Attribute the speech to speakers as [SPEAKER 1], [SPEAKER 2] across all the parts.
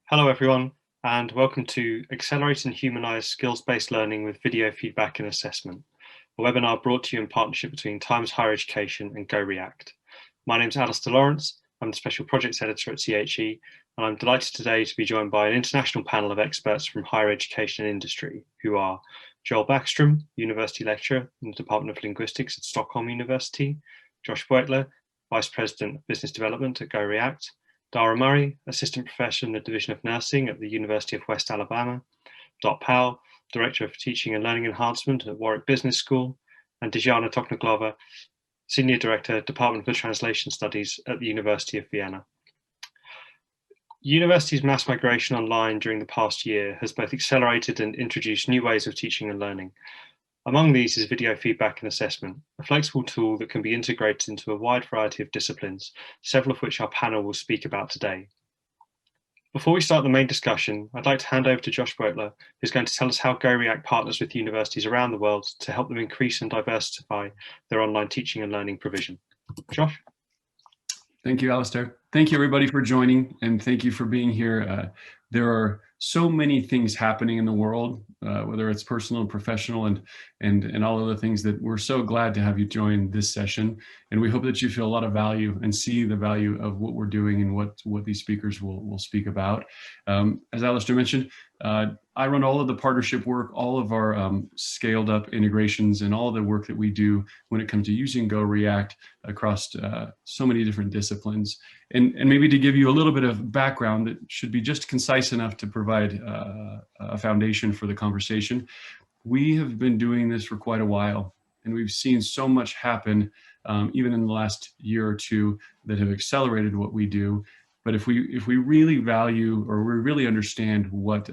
[SPEAKER 1] Hello everyone, and welcome to Accelerate and Humanise Skills-Based Learning with Video Feedback and Assessment, a webinar brought to you in partnership between Times Higher Education and GoReact. My name is Alistair Lawrence, I'm the Special Projects Editor at CHE, and I'm delighted today to be joined by an international panel of experts from higher education and industry, who are Joel Backstrom, University Lecturer in the Department of Linguistics at Stockholm University, Josh Butler, Vice President of Business Development at GoReact, Dara Murray, Assistant Professor in the Division of Nursing at the University of West Alabama, Dot Powell, Director of Teaching and Learning Enhancement at Warwick Business School, and Dijana Toknoglova, Senior Director, Department of Translation Studies at the University of Vienna. Universities' mass migration online during the past year has both accelerated and introduced new ways of teaching and learning. Among these is video feedback and assessment, a flexible tool that can be integrated into a wide variety of disciplines, several of which our panel will speak about today. Before we start the main discussion, I'd like to hand over to Josh Butler, who's going to tell us how GoReact partners with universities around the world to help them increase and diversify their online teaching and learning provision. Josh?
[SPEAKER 2] Thank you, Alistair. Thank you, everybody, for joining, and thank you for being here. There are so many things happening in the world, whether it's personal and professional and all other things, that we're so glad to have you join this session. And we hope that you feel a lot of value and see the value of what we're doing and what these speakers will speak about. As Alistair mentioned, I run all of the partnership work, all of our scaled up integrations, and all of the work that we do when it comes to using GoReact across so many different disciplines. And maybe to give you a little bit of background that should be just concise enough to provide a foundation for the conversation. We have been doing this for quite a while, and we've seen so much happen even in the last year or two that have accelerated what we do. But if we really value, or we really understand what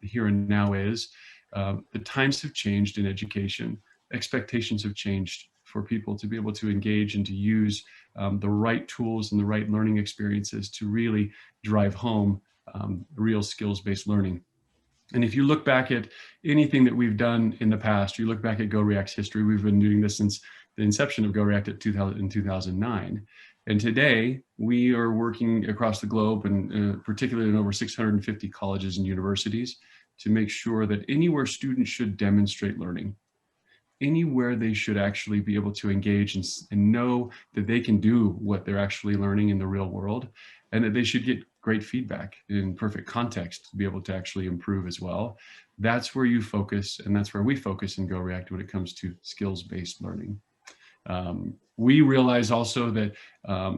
[SPEAKER 2] here and now is, the times have changed in education. Expectations have changed for people to be able to engage and to use the right tools and the right learning experiences to really drive home real skills-based learning. And if you look back at anything that we've done in the past, you look back at GoReact's history, we've been doing this since the inception of GoReact in 2009. And today, we are working across the globe, and particularly in over 650 colleges and universities, to make sure that anywhere students should demonstrate learning, anywhere they should actually be able to engage and know that they can do what they're actually learning in the real world, and that they should get great feedback in perfect context to be able to actually improve as well. That's where you focus, and that's where we focus in GoReact when it comes to skills-based learning. We realize also that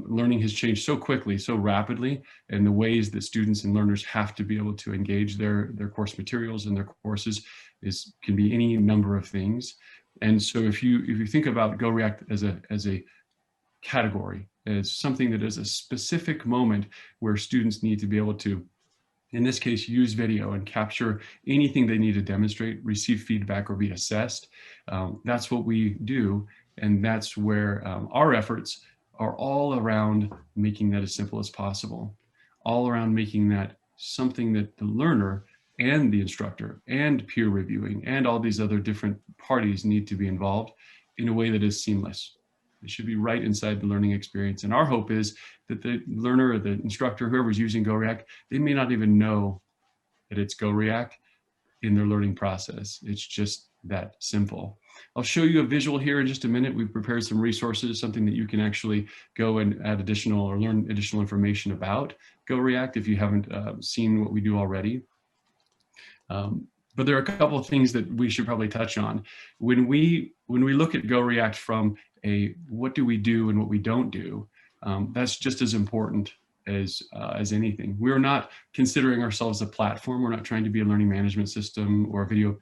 [SPEAKER 2] learning has changed so quickly, so rapidly, and the ways that students and learners have to be able to engage their course materials and their courses can be any number of things. And so if you think about GoReact as a category, as something that is a specific moment where students need to be able to, in this case, use video and capture anything they need to demonstrate, receive feedback, or be assessed, that's what we do. And that's where our efforts are all around making that as simple as possible, all around making that something that the learner and the instructor and peer reviewing and all these other different parties need to be involved in a way that is seamless. It should be right inside the learning experience. And our hope is that the learner or the instructor, whoever's using GoReact, they may not even know that it's GoReact in their learning process. It's just that simple. I'll show you a visual here in just a minute. We've prepared some resources, something that you can actually go and add additional or learn additional information about GoReact if you haven't seen what we do already. But there are a couple of things that we should probably touch on. When we look at GoReact from a what do we do and what we don't do, that's just as important as anything. We're not considering ourselves a platform. We're not trying to be a learning management system or a video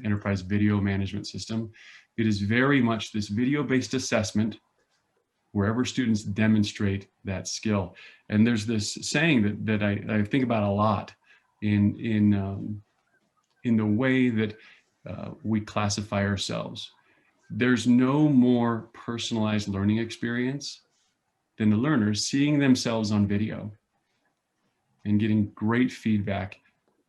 [SPEAKER 2] enterprise video management system. It is very much this video-based assessment wherever students demonstrate that skill. And there's this saying that I think about a lot in the way that we classify ourselves. There's no more personalized learning experience than the learners seeing themselves on video and getting great feedback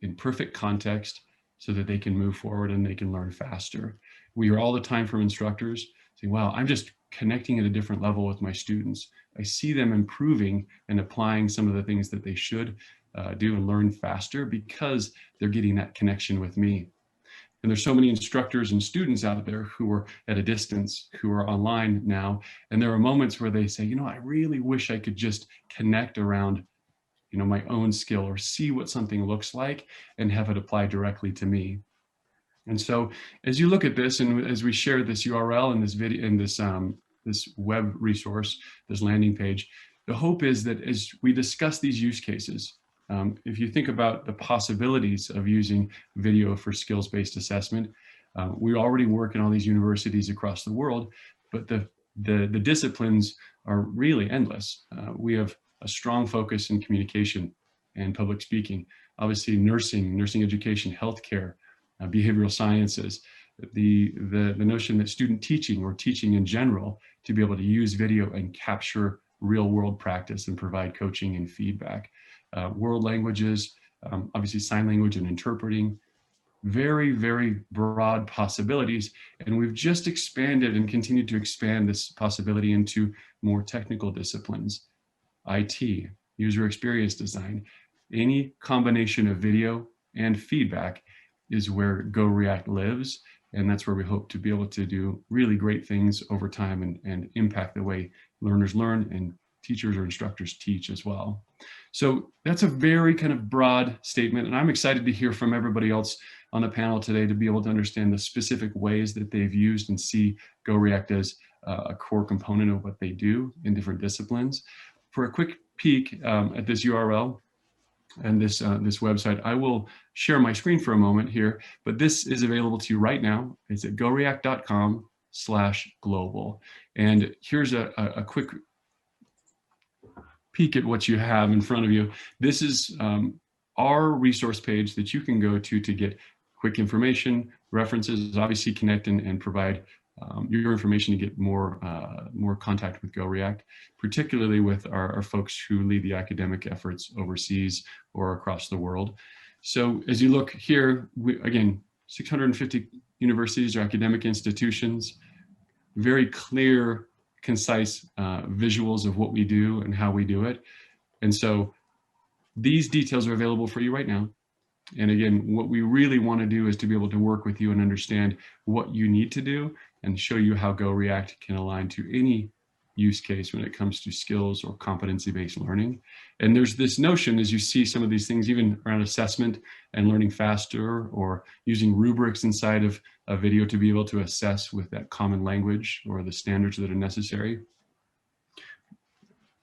[SPEAKER 2] in perfect context so that they can move forward and they can learn faster. We hear all the time from instructors saying, wow, I'm just connecting at a different level with my students. I see them improving and applying some of the things that they should. do and learn faster because they're getting that connection with me. And there's so many instructors and students out there who are at a distance, who are online now. And there are moments where they say, I really wish I could just connect around, my own skill, or see what something looks like and have it apply directly to me. And so as you look at this, and as we share this URL in this video, in this web resource, this landing page, the hope is that as we discuss these use cases, if you think about the possibilities of using video for skills-based assessment, we already work in all these universities across the world, but the disciplines are really endless. We have a strong focus in communication and public speaking, obviously nursing education, healthcare, behavioral sciences, the notion that student teaching, or teaching in general, to be able to use video and capture real world practice and provide coaching and feedback. World languages, obviously sign language and interpreting, very, very broad possibilities. And we've just expanded and continued to expand this possibility into more technical disciplines, IT, user experience design. Any combination of video and feedback is where GoReact lives. And that's where we hope to be able to do really great things over time and impact the way learners learn and teachers or instructors teach as well. So that's a very kind of broad statement. And I'm excited to hear from everybody else on the panel today to be able to understand the specific ways that they've used and see GoReact as a core component of what they do in different disciplines. For a quick peek at this URL and this website, I will share my screen for a moment here, but this is available to you right now. It's at goreact.com/global. And here's a quick peek at what you have in front of you. This is our resource page that you can go to get quick information, references, obviously connect and provide your information to get more contact with GoReact, particularly with our folks who lead the academic efforts overseas or across the world. So as you look here, again, 650 universities or academic institutions, very clear, concise visuals of what we do and how we do it. And so these details are available for you right now. And again, what we really want to do is to be able to work with you and understand what you need to do and show you how GoReact can align to any use case when it comes to skills or competency-based learning. And there's this notion, as you see some of these things, even around assessment and learning faster, or using rubrics inside of a video to be able to assess with that common language or the standards that are necessary.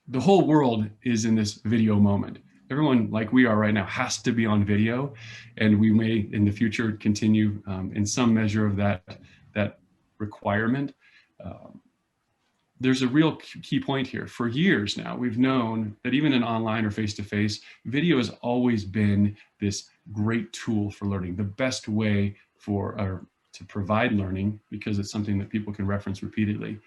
[SPEAKER 2] The whole world is in this video moment. Everyone, like we are right now, has to be on video, and we may in the future continue in some measure of that requirement. There's a real key point here. For years now, we've known that even in online or face-to-face, video has always been this great tool for learning, the best way to provide learning, because it's something that people can reference repeatedly.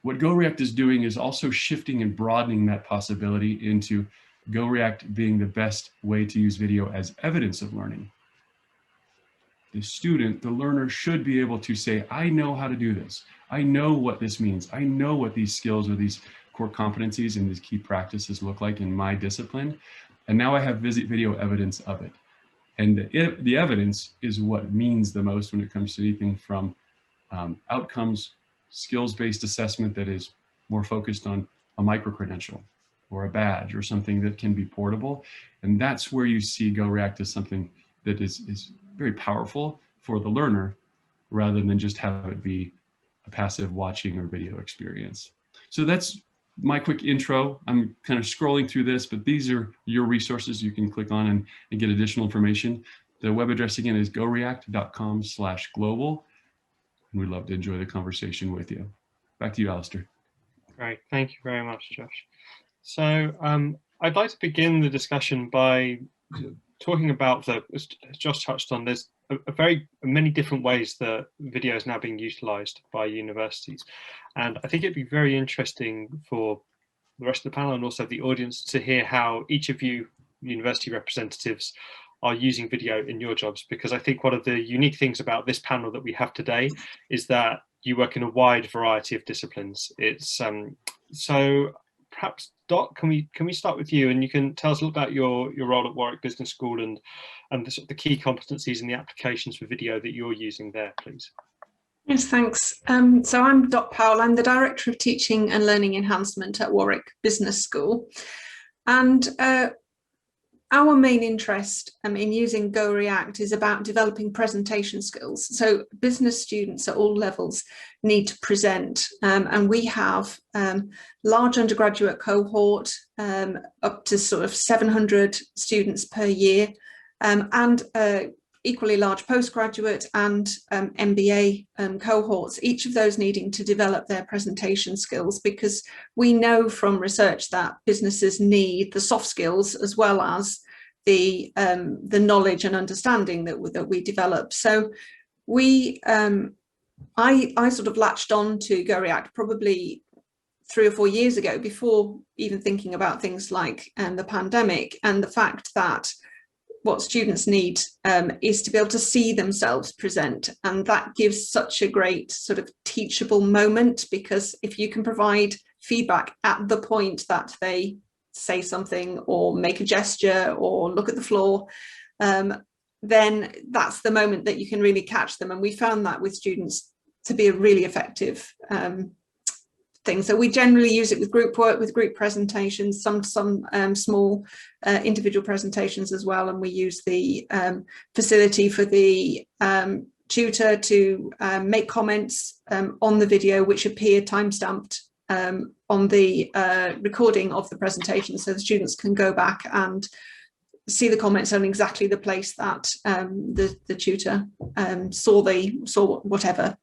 [SPEAKER 2] What GoReact is doing is also shifting and broadening that possibility into GoReact being the best way to use video as evidence of learning. The student, the learner, should be able to say, I know how to do this. I know what this means. I know what these skills or these core competencies and these key practices look like in my discipline. And now I have video evidence of it. And the evidence is what means the most when it comes to anything from outcomes, skills-based assessment that is more focused on a micro-credential or a badge or something that can be portable. And that's where you see GoReact as something that is very powerful for the learner, rather than just have it be a passive watching or video experience. So that's my quick intro. I'm kind of scrolling through this, but these are your resources you can click on and get additional information. The web address again is goreact.com/global. And we'd love to enjoy the conversation with you. Back to you, Alistair.
[SPEAKER 1] Great, thank you very much, Josh. So I'd like to begin the discussion by talking about as Josh touched on, there's many different ways that video is now being utilized by universities. And I think it'd be very interesting for the rest of the panel and also the audience to hear how each of you university representatives are using video in your jobs, because I think one of the unique things about this panel that we have today is that you work in a wide variety of disciplines. It's so perhaps Dot, can we start with you, and you can tell us a little about your role at Warwick Business School and the sort of the key competencies and the applications for video that you're using there, please.
[SPEAKER 3] Yes, thanks. So I'm Dot Powell. I'm the Director of Teaching and Learning Enhancement at Warwick Business School. And our main interest in using GoReact is about developing presentation skills. So business students at all levels need to present, and we have large undergraduate cohort, up to sort of 700 students per year, and equally large postgraduate and MBA cohorts, each of those needing to develop their presentation skills, because we know from research that businesses need the soft skills as well as the knowledge and understanding that we develop. So I sort of latched on to GoReact probably 3 or 4 years ago, before even thinking about things like the pandemic, and the fact that what students need is to be able to see themselves present, and that gives such a great sort of teachable moment, because if you can provide feedback at the point that they say something or make a gesture or look at the floor, then that's the moment that you can really catch them. And we found that with students to be a really effective thing. So we generally use it with group work, with group presentations, some small individual presentations as well. And we use the facility for the tutor to make comments on the video, which appear time-stamped on the recording of the presentation, so the students can go back and see the comments on exactly the place that the tutor saw whatever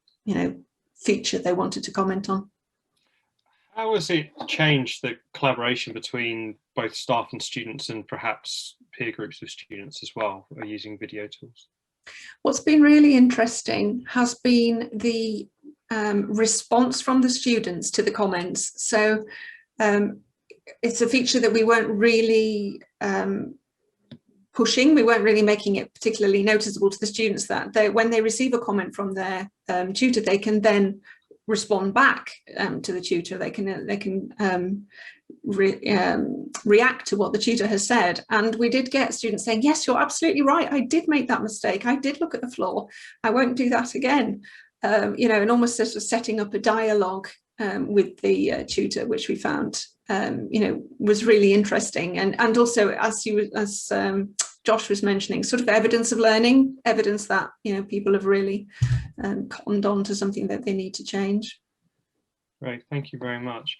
[SPEAKER 3] feature they wanted to comment on.
[SPEAKER 1] How has it changed the collaboration between both staff and students, and perhaps peer groups of students as well, who are using video tools?
[SPEAKER 3] What's been really interesting has been the response from the students to the comments. So it's a feature that we weren't really pushing. We weren't really making it particularly noticeable to the students, that when they receive a comment from their tutor, they can then respond back to the tutor. They can react to what the tutor has said. And we did get students saying, yes, you're absolutely right, I did make that mistake, I did look at the floor, I won't do that again. And almost sort of setting up a dialogue with the tutor, which we found was really interesting. And also, as Josh was mentioning, sort of evidence of learning, evidence that people have really cottoned on to something that they need to change.
[SPEAKER 1] Great, thank you very much.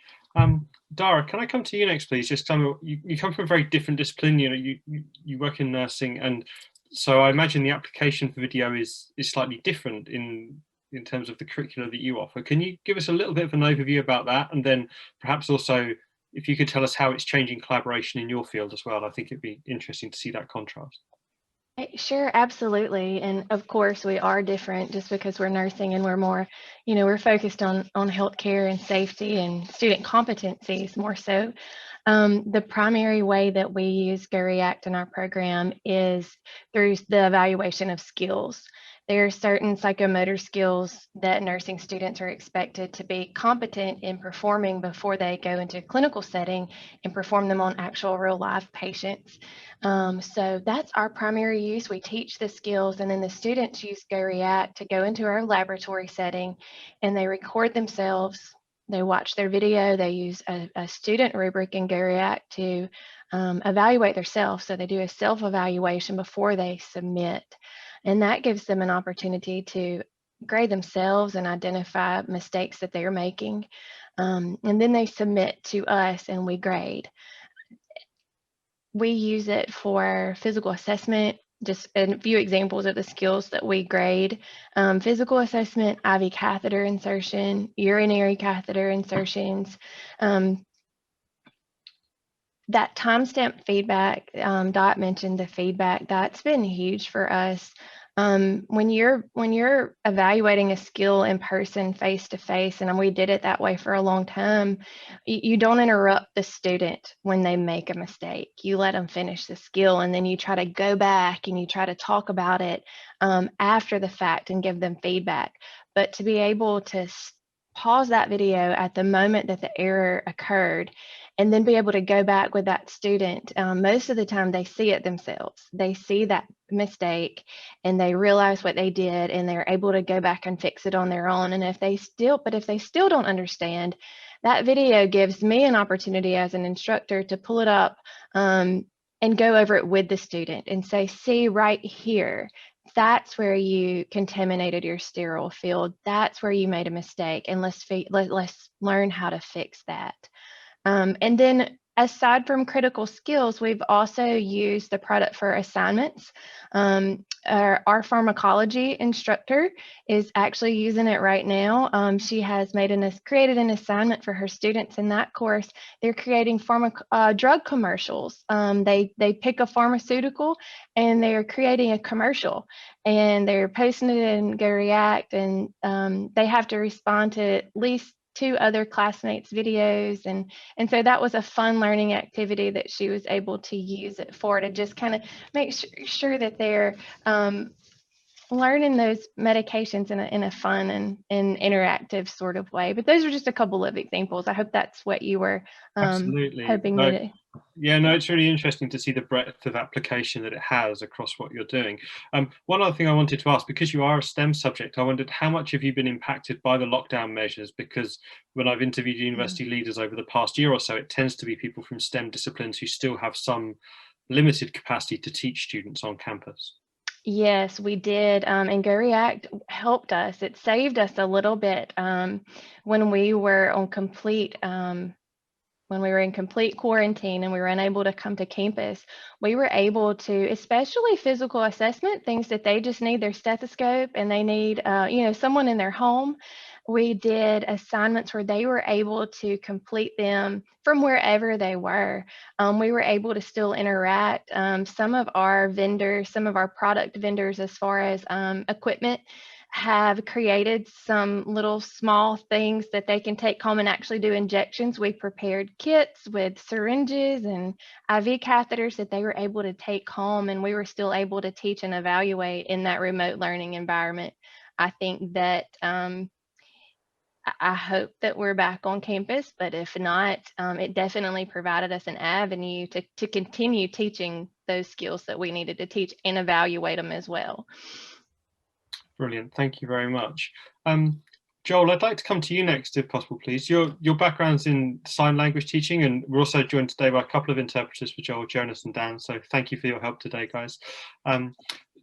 [SPEAKER 1] Dara, can I come to you next, please? Just tell me, you come from a very different discipline. You work in nursing, and so I imagine the application for video is slightly different in terms of the curricula that you offer. Can you give us a little bit of an overview about that, and then perhaps also if you could tell us how it's changing collaboration in your field as well? I think it'd be interesting to see that contrast.
[SPEAKER 4] Sure, absolutely. And of course, we are different just because we're nursing and we're more, we're focused on healthcare and safety and student competencies more so. The primary way that we use GoReact in our program is through the evaluation of skills. There are certain psychomotor skills that nursing students are expected to be competent in performing before they go into a clinical setting and perform them on actual real life patients. So that's our primary use. We teach the skills, and then the students use GoReact to go into our laboratory setting, and they record themselves. They watch their video. They use a student rubric in GoReact to evaluate themselves. So they do a self-evaluation before they submit. And that gives them an opportunity to grade themselves and identify mistakes that they're making. And then they submit to us and we grade. We use it for physical assessment. Just a few examples of the skills that we grade: physical assessment, IV catheter insertion, urinary catheter insertions. That timestamp feedback, Dot mentioned the feedback, that's been huge for us. When you're evaluating a skill in person, face to face, and we did it that way for a long time, you don't interrupt the student when they make a mistake. You let them finish the skill, and then you try to go back and you try to talk about it after the fact and give them feedback. But to be able to pause that video at the moment that the error occurred and then be able to go back with that student. Most of the time they see it themselves. They see that mistake and they realize what they did, and they're able to go back and fix it on their own. And if they still don't understand, that video gives me an opportunity as an instructor to pull it up and go over it with the student and say, see right here, that's where you contaminated your sterile field. That's where you made a mistake, and let's learn how to fix that. And then aside from critical skills, we've also used the product for assignments. Our pharmacology instructor is actually using it right now. She has created an assignment for her students in that course. They're creating drug commercials. They pick a pharmaceutical and they're creating a commercial, and they're posting it in GoReact, and they have to respond to at least 2 other classmates' videos, and so that was a fun learning activity that she was able to use it for, to just kind of make sure that they're learning those medications in a fun and interactive sort of way. But those are just a couple of examples. I hope that's what you were hoping to.
[SPEAKER 1] Yeah, no, it's really interesting to see the breadth of application that it has across what you're doing. One other thing I wanted to ask, because you are a STEM subject, I wondered how much have you been impacted by the lockdown measures? Because when I've interviewed university leaders over the past year or so, it tends to be people from STEM disciplines who still have some limited capacity to teach students on campus.
[SPEAKER 4] Yes, we did. And GoReact helped us. It saved us a little bit when we were on when we were in complete quarantine and we were unable to come to campus. We were able to, especially physical assessment, things that they just need their stethoscope and they need, someone in their home. We did assignments where they were able to complete them from wherever they were. We were able to still interact. Some of our vendors, some of our product vendors, as far as equipment, have created some little small things that they can take home and actually do injections. We prepared kits with syringes and IV catheters that they were able to take home, and we were still able to teach and evaluate in that remote learning environment. I think that I hope that we're back on campus, but if not, it definitely provided us an avenue to continue teaching those skills that we needed to teach and evaluate them as well.
[SPEAKER 1] Brilliant, thank you very much. Joel, I'd like to come to you next, if possible, please. Your background's in sign language teaching, and we're also joined today by a couple of interpreters for Joel, Jonas and Dan, so thank you for your help today, guys.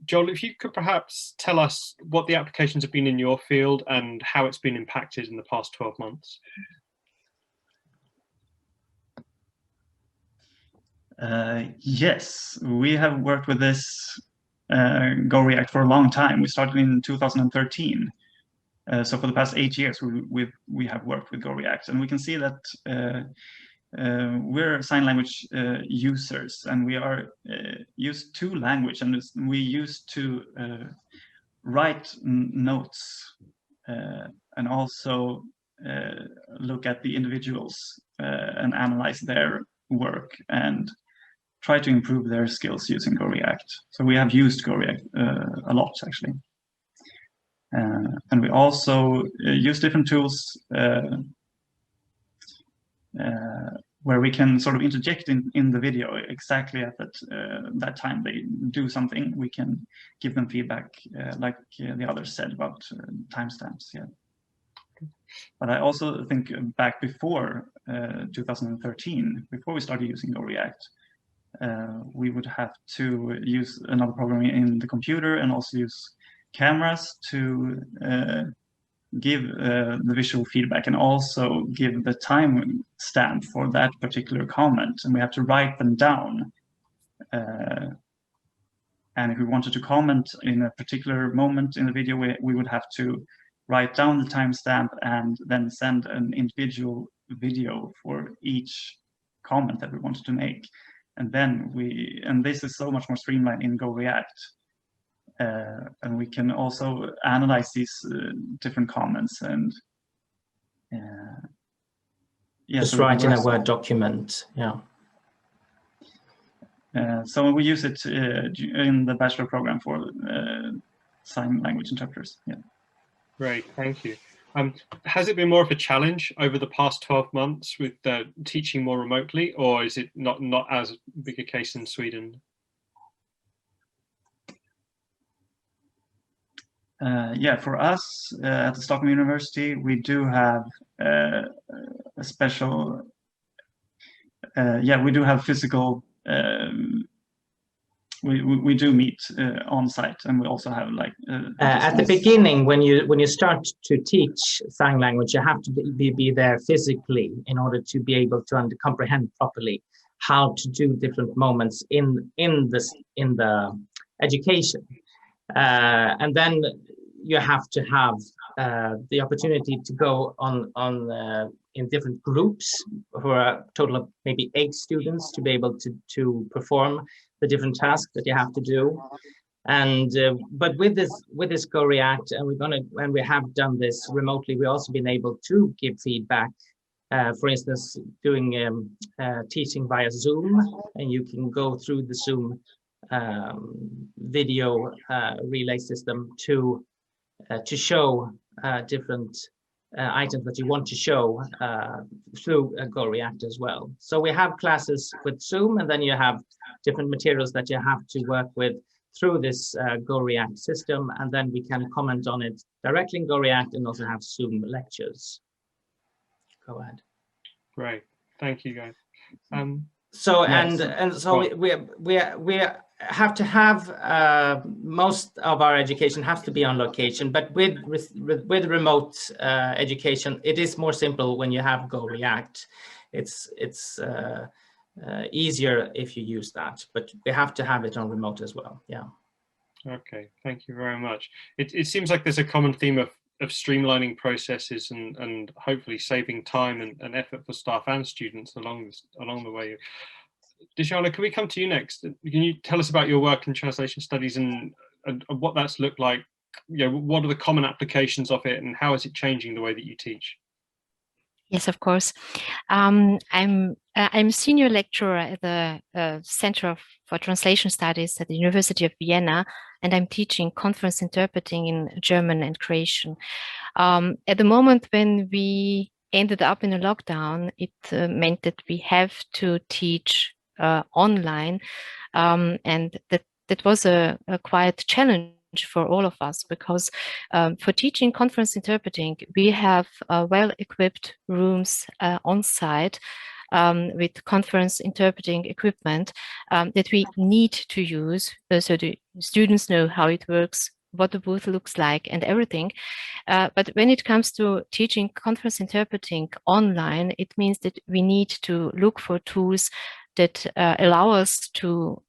[SPEAKER 1] Joel, if you could perhaps tell us what the applications have been in your field and how it's been impacted in the past 12 months.
[SPEAKER 5] Yes, we have worked with this GoReact for a long time. We started in 2013. So for the past 8 years, we have worked with GoReact, and we can see that we're sign language users, and we are used to language, and we used to write notes and also look at the individuals and analyze their work and try to improve their skills using GoReact. So we have used GoReact a lot, actually. And we also use different tools where we can sort of interject in the video exactly at that time they do something. We can give them feedback, like the others said about timestamps. Yeah. But I also think back before 2013, before we started using GoReact, we would have to use another program in the computer and also use cameras to give the visual feedback and also give the time stamp for that particular comment, and we have to write them down. And if we wanted to comment in a particular moment in the video, we would have to write down the timestamp and then send an individual video for each comment that we wanted to make. And then this is so much more streamlined in GoReact. And we can also analyze these different comments and
[SPEAKER 6] just write in a Word document. Yeah.
[SPEAKER 5] So we use it in the bachelor program for sign language interpreters. Yeah.
[SPEAKER 1] Great, thank you. Has it been more of a challenge over the past 12 months with teaching more remotely, or is it not as big a case in Sweden?
[SPEAKER 5] Yeah, for us at the Stockholm University, we do have a special, we do have physical, we do meet on site, and we also have like
[SPEAKER 6] at the beginning, when you start to teach sign language, you have to be there physically in order to be able to comprehend properly how to do different moments in the education, and then you have to have the opportunity to go on in different groups for a total of maybe 8 students to be able to perform the different tasks that you have to do. And but with this GoReact, and we have done this remotely, we've also been able to give feedback. For instance, doing teaching via Zoom, and you can go through the Zoom video relay system to show different items that you want to show through GoReact as well. So we have classes with Zoom, and then you have different materials that you have to work with through this GoReact system, and then we can comment on it directly in GoReact and also have Zoom lectures. Go ahead.
[SPEAKER 1] Great, thank you, guys.
[SPEAKER 6] So
[SPEAKER 1] yes.
[SPEAKER 6] and so we have to have most of our education has to be on location, but with remote education, it is more simple when you have GoReact. It's easier if you use that, but we have to have it on remote as well. Yeah.
[SPEAKER 1] Okay, thank you very much. It seems like there's a common theme of streamlining processes and hopefully saving time and effort for staff and students along the way. Dishana, can we come to you next? Can you tell us about your work in translation studies and what that's looked like? You know, what are the common applications of it, and how is it changing the way that you teach?
[SPEAKER 7] Yes, of course. I'm senior lecturer at the Center for Translation Studies at the University of Vienna, and I'm teaching conference interpreting in German and Croatian. At the moment when we ended up in a lockdown, it meant that we have to teach online, and that was a quite challenge for all of us, because for teaching conference interpreting, we have well-equipped rooms on site with conference interpreting equipment that we need to use, so the students know how it works, what the booth looks like and everything. But when it comes to teaching conference interpreting online, it means that we need to look for tools that allow us to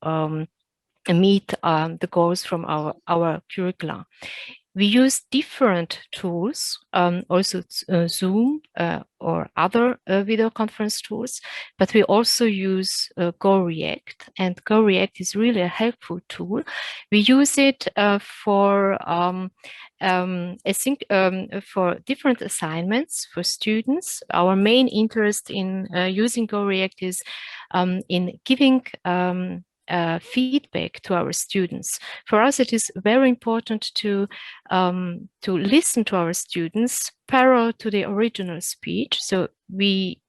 [SPEAKER 7] meet the goals from our curricula. We use different tools, also Zoom or other video conference tools, but we also use GoReact, and GoReact is really a helpful tool. We use it for for different assignments for students. Our main interest in using GoReact is in giving feedback to our students. For us, it is very important to listen to our students parallel to the original speech. So we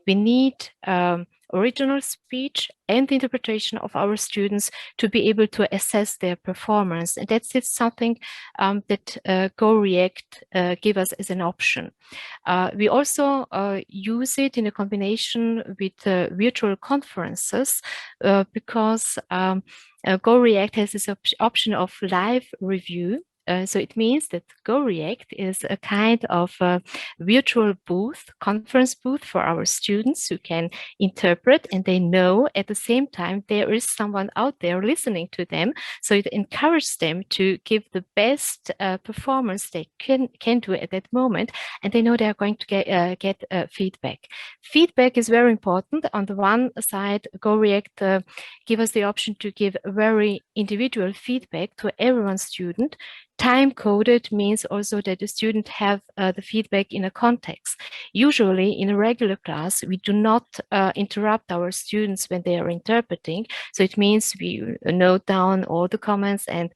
[SPEAKER 7] need original speech and the interpretation of our students to be able to assess their performance, and that's something that GoReact give us as an option. We also use it in a combination with virtual conferences because GoReact has this option of live review. So it means that GoReact is a kind of virtual booth, conference booth for our students who can interpret, and they know at the same time there is someone out there listening to them. So it encourages them to give the best performance they can do at that moment, and they know they are going to get feedback. Feedback is very important. On the one side, GoReact give us the option to give very individual feedback to everyone's student, Time-coded means also that the student have the feedback in a context. Usually in a regular class, we do not interrupt our students when they are interpreting. So it means we note down all the comments and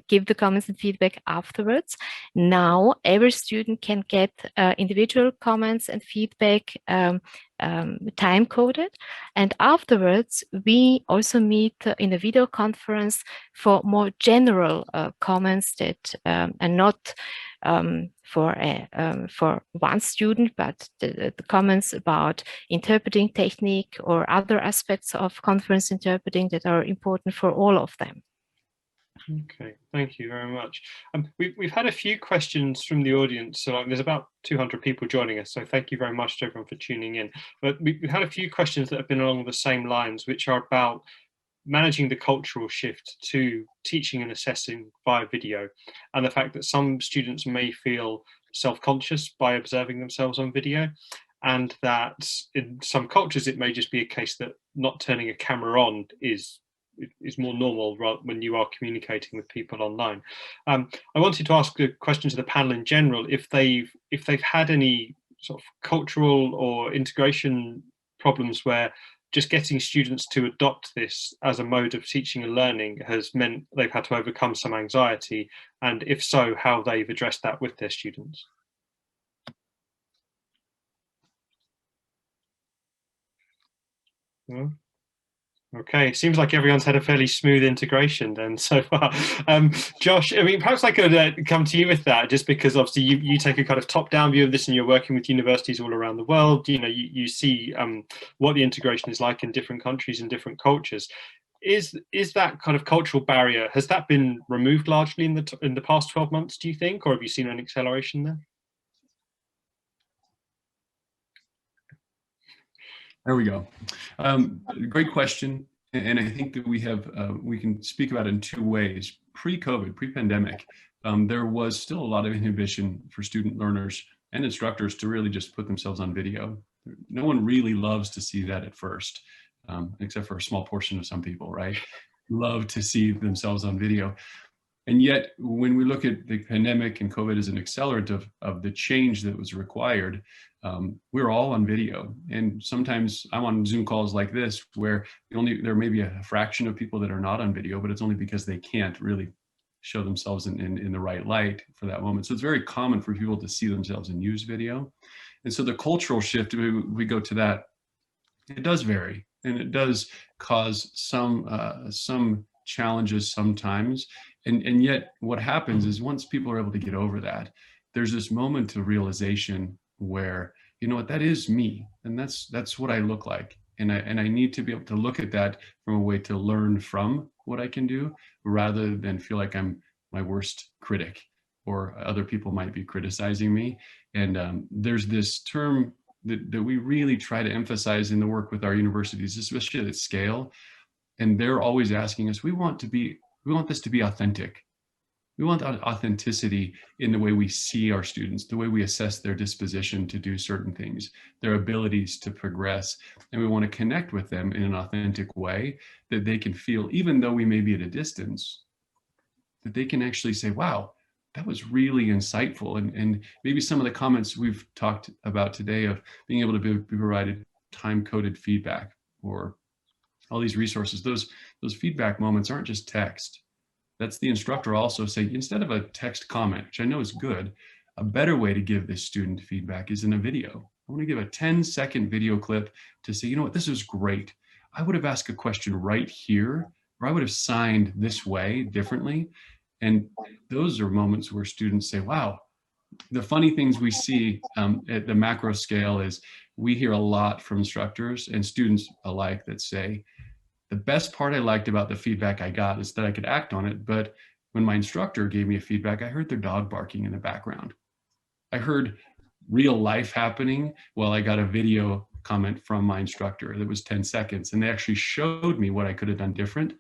[SPEAKER 7] give the comments and feedback afterwards. Now, every student can get individual comments and feedback time-coded. And afterwards, we also meet in a video conference for more general comments that are not for one student, but the comments about interpreting technique or other aspects of conference interpreting that are important for all of them.
[SPEAKER 1] Okay, thank you very much. We've had a few questions from the audience. So there's about 200 people joining us. So thank you very much to everyone for tuning in. But we've had a few questions that have been along the same lines, which are about managing the cultural shift to teaching and assessing via video, and the fact that some students may feel self-conscious by observing themselves on video, and that in some cultures it may just be a case that not turning a camera on is more normal when you are communicating with people online. I wanted to ask a question to the panel in general, if they've had any sort of cultural or integration problems where just getting students to adopt this as a mode of teaching and learning has meant they've had to overcome some anxiety, and if so, how they've addressed that with their students. Yeah. Okay, it seems like everyone's had a fairly smooth integration then so far. Josh, I mean, perhaps I could come to you with that, just because obviously you take a kind of top-down view of this, and you're working with universities all around the world. You know, you see what the integration is like in different countries and different cultures. Is that kind of cultural barrier, has that been removed largely in the past 12 months, do you think, or have you seen an acceleration there?
[SPEAKER 2] There we go. Great question. And I think that we can speak about it in two ways. Pre-COVID, pre-pandemic, there was still a lot of inhibition for student learners and instructors to really just put themselves on video. No one really loves to see that at first, except for a small portion of some people, right? Love to see themselves on video. And yet, when we look at the pandemic and COVID as an accelerant of the change that was required, we're all on video. And sometimes I'm on Zoom calls like this, where there may be a fraction of people that are not on video, but it's only because they can't really show themselves in the right light for that moment. So it's very common for people to see themselves and use video. And so the cultural shift, we go to that, it does vary, and it does cause some challenges sometimes. And yet what happens is, once people are able to get over that, there's this moment of realization where, you know what, that is me, and that's what I look like. And I need to be able to look at that from a way to learn from what I can do, rather than feel like I'm my worst critic or other people might be criticizing me. And there's this term that we really try to emphasize in the work with our universities, especially at scale. And they're always asking us, we want this to be authentic. We want authenticity in the way we see our students, the way we assess their disposition to do certain things, their abilities to progress. And we want to connect with them in an authentic way that they can feel, even though we may be at a distance, that they can actually say, wow, that was really insightful. And maybe some of the comments we've talked about today of being able to be provided time-coded feedback, or all these resources, those feedback moments aren't just text. That's the instructor also saying, instead of a text comment, which I know is good, a better way to give this student feedback is in a video. I want to give a 10-second video clip to say, you know what, this is great. I would have asked a question right here, or I would have signed this way differently. And those are moments where students say, wow. The funny things we see at the macro scale is, we hear a lot from instructors and students alike that say, the best part I liked about the feedback I got is that I could act on it, but when my instructor gave me a feedback, I heard their dog barking in the background. I heard real life happening while I got a video comment from my instructor that was 10 seconds, and they actually showed me what I could have done different.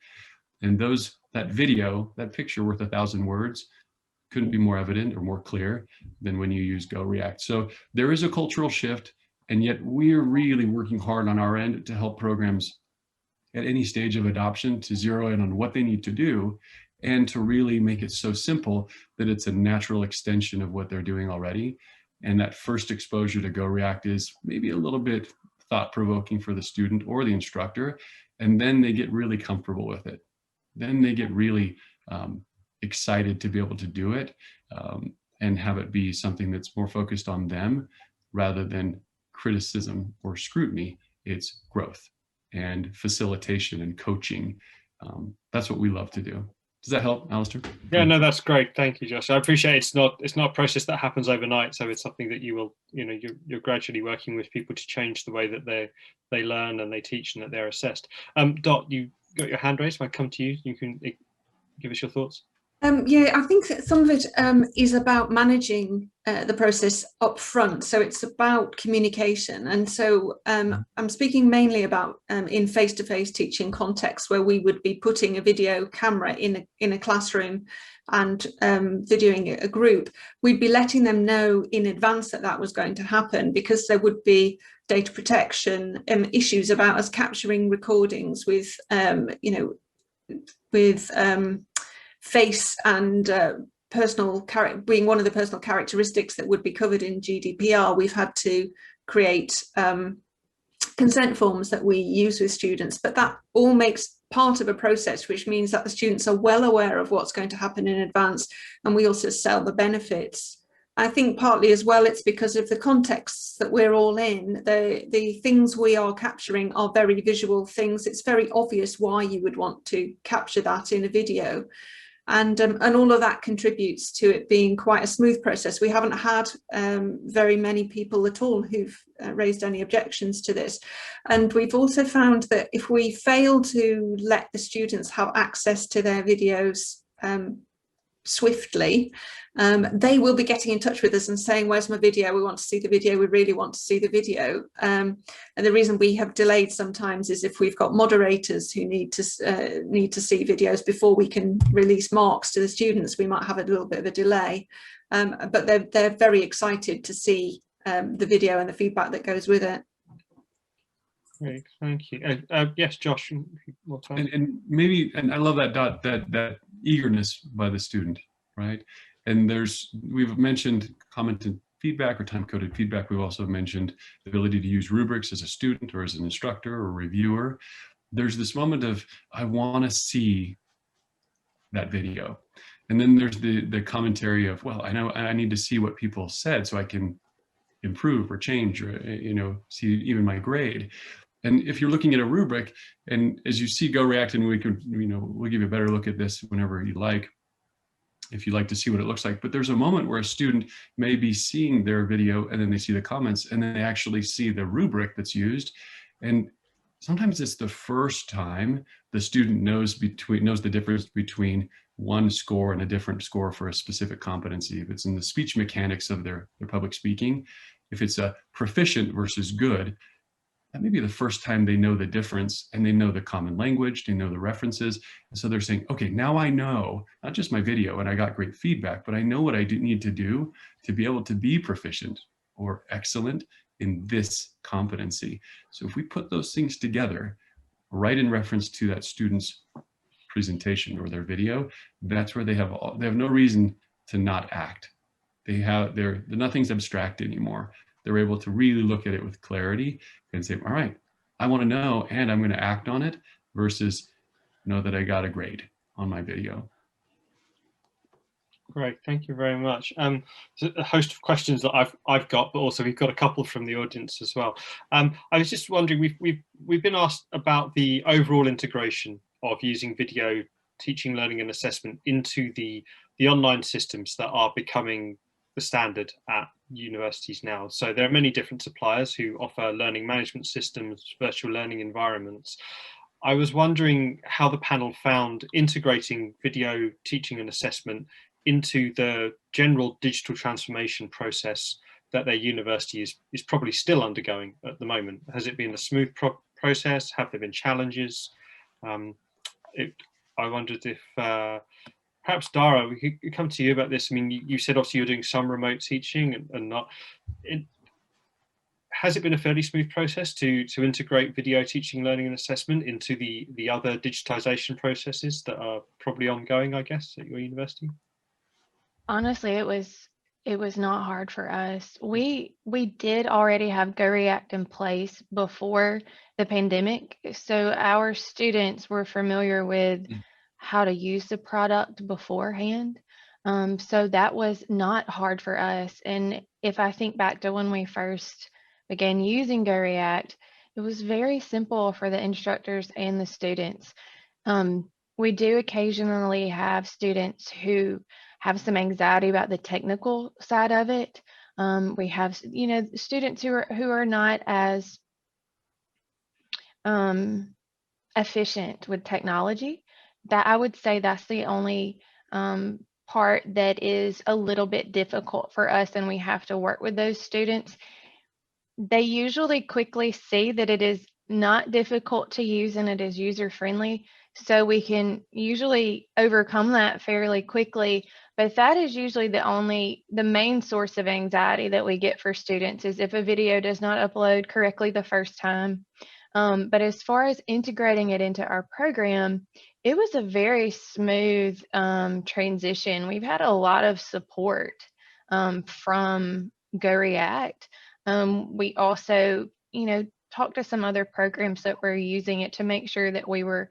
[SPEAKER 2] And that video, that picture worth 1,000 words, couldn't be more evident or more clear than when you use GoReact. So there is a cultural shift, and yet we're really working hard on our end to help programs at any stage of adoption to zero in on what they need to do, and to really make it so simple that it's a natural extension of what they're doing already. And that first exposure to GoReact is maybe a little bit thought-provoking for the student or the instructor, and then they get really comfortable with it. Then they get really excited to be able to do it and have it be something that's more focused on them rather than criticism or scrutiny. It's growth and facilitation and coaching. That's what we love to do. Does that help, Alistair?
[SPEAKER 1] Yeah, no, that's great. Thank you, Josh. I appreciate it's not a process that happens overnight. So it's something that you will, you're gradually working with people to change the way that they learn and they teach and that they're assessed. Dot, you got your hand raised. If I come to you, you can give us your thoughts.
[SPEAKER 3] Yeah, I think that some of it is about managing the process up front. So it's about communication. And so I'm speaking mainly about in face-to-face teaching contexts where we would be putting a video camera in a classroom and videoing a group. We'd be letting them know in advance that that was going to happen, because there would be data protection issues about us capturing recordings with, face and personal being one of the personal characteristics that would be covered in GDPR. We've had to create consent forms that we use with students, but that all makes part of a process, which means that the students are well aware of what's going to happen in advance, and we also sell the benefits. I think partly as well, it's because of the contexts that we're all in. The things we are capturing are very visual things. It's very obvious why you would want to capture that in a video. And all of that contributes to it being quite a smooth process. We haven't had very many people at all who've raised any objections to this. And we've also found that if we fail to let the students have access to their videos swiftly, they will be getting in touch with us and saying, where's my video? We want to see the video. We really want to see the video. And the reason we have delayed sometimes is if we've got moderators who need to see videos before we can release marks to the students, we might have a little bit of a delay. But they're very excited to see the video and the feedback that goes with it.
[SPEAKER 1] Great, thank you. Yes, Josh.
[SPEAKER 2] And maybe, and I love that Dot, that eagerness by the student, right? And we've mentioned commented feedback or time-coded feedback. We've also mentioned the ability to use rubrics as a student or as an instructor or reviewer. There's this moment of, I want to see that video. And then there's the commentary of, well, I know I need to see what people said so I can improve or change or, see even my grade. And if you're looking at a rubric, and as you see GoReact, and we could, we'll give you a better look at this whenever you like, if you'd like to see what it looks like. But there's a moment where a student may be seeing their video and then they see the comments and then they actually see the rubric that's used. And sometimes it's the first time the student knows the difference between one score and a different score for a specific competency. If it's in the speech mechanics of their public speaking, if it's a proficient versus good, that may be the first time they know the difference, and they know the common language, they know the references. And so they're saying, okay, now I know not just my video and I got great feedback, but I know what I need to do to be able to be proficient or excellent in this competency. So if we put those things together, right in reference to that student's presentation or their video, that's where they have no reason to not act. Nothing's abstract anymore. They're able to really look at it with clarity and say, all right, I want to know and I'm going to act on it, versus know that I got a grade on my video.
[SPEAKER 1] Great, thank you very much. So a host of questions that I've got, but also we've got a couple from the audience as well. I was just wondering, we've been asked about the overall integration of using video teaching, learning and assessment into the online systems that are becoming the standard at universities now. So there are many different suppliers who offer learning management systems, virtual learning environments. I was wondering how the panel found integrating video teaching and assessment into the general digital transformation process that their university is probably still undergoing at the moment. Has it been a smooth process? Have there been challenges? I wondered if perhaps Dara, we could come to you about this. I mean, you said obviously you're doing some remote teaching and not. has it been a fairly smooth process to integrate video teaching, learning and assessment into the other digitization processes that are probably ongoing, I guess, at your university?
[SPEAKER 4] Honestly, it was not hard for us. We did already have GoReact in place before the pandemic, so our students were familiar with how to use the product beforehand. So that was not hard for us. And if I think back to when we first began using GoReact, it was very simple for the instructors and the students. We do occasionally have students who have some anxiety about the technical side of it. We have, you know, students who are not as efficient with technology. That I would say that's the only part that is a little bit difficult for us, and we have to work with those students. They usually quickly see that it is not difficult to use and it is user friendly. So we can usually overcome that fairly quickly. But that is usually the main source of anxiety that we get for students, is if a video does not upload correctly the first time. But as far as integrating it into our program, it was a very smooth transition. We've had a lot of support from GoReact. We also, you know, talked to some other programs that were using it to make sure that we were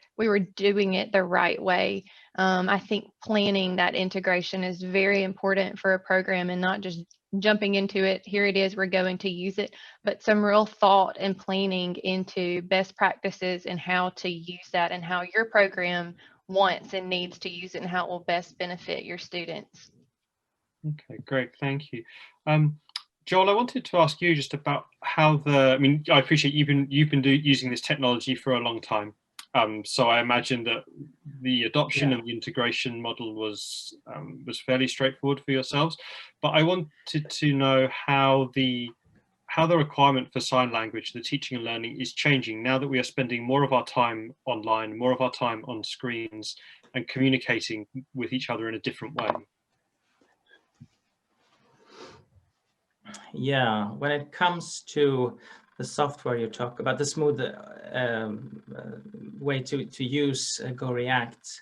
[SPEAKER 4] doing it the right way. I think planning that integration is very important for a program, and not just jumping into it. Here it is, we're going to use it, but some real thought and planning into best practices and how to use that, and how your program wants and needs to use it, and how it will best benefit your students.
[SPEAKER 1] Okay, great, thank you. Joel, I wanted to ask you just about how I mean, I appreciate you've been using this technology for a long time. So I imagine that the adoption and the integration model was fairly straightforward for yourselves. But I wanted to know how the requirement for sign language, the teaching and learning, is changing now that we are spending more of our time online, more of our time on screens, and communicating with each other in a different way.
[SPEAKER 6] Yeah, when it comes to the software you talk about, the smooth way to use GoReact,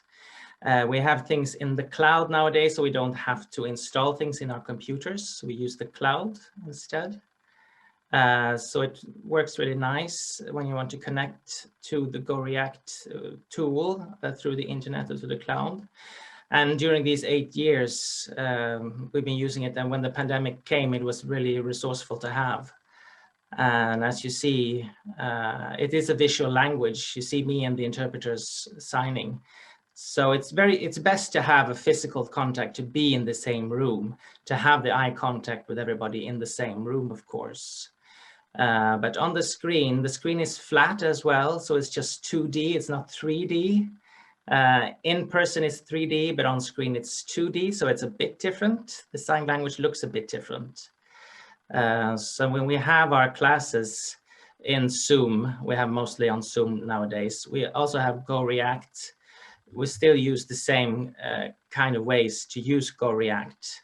[SPEAKER 6] we have things in the cloud nowadays, so we don't have to install things in our computers. We use the cloud instead. So it works really nice when you want to connect to the GoReact tool through the internet or to the cloud. And during these 8 years, we've been using it. And when the pandemic came, it was really resourceful to have. And as you see, it is a visual language. You see me and the interpreters signing. So it's best to have a physical contact, to be in the same room, to have the eye contact with everybody in the same room, of course. But on the screen is flat as well. So it's just 2D, it's not 3D. In person it's 3D, but on screen it's 2D, so it's a bit different. The sign language looks a bit different. So when we have our classes in Zoom, we have mostly on Zoom nowadays. We also have GoReact. We still use the same kind of ways to use GoReact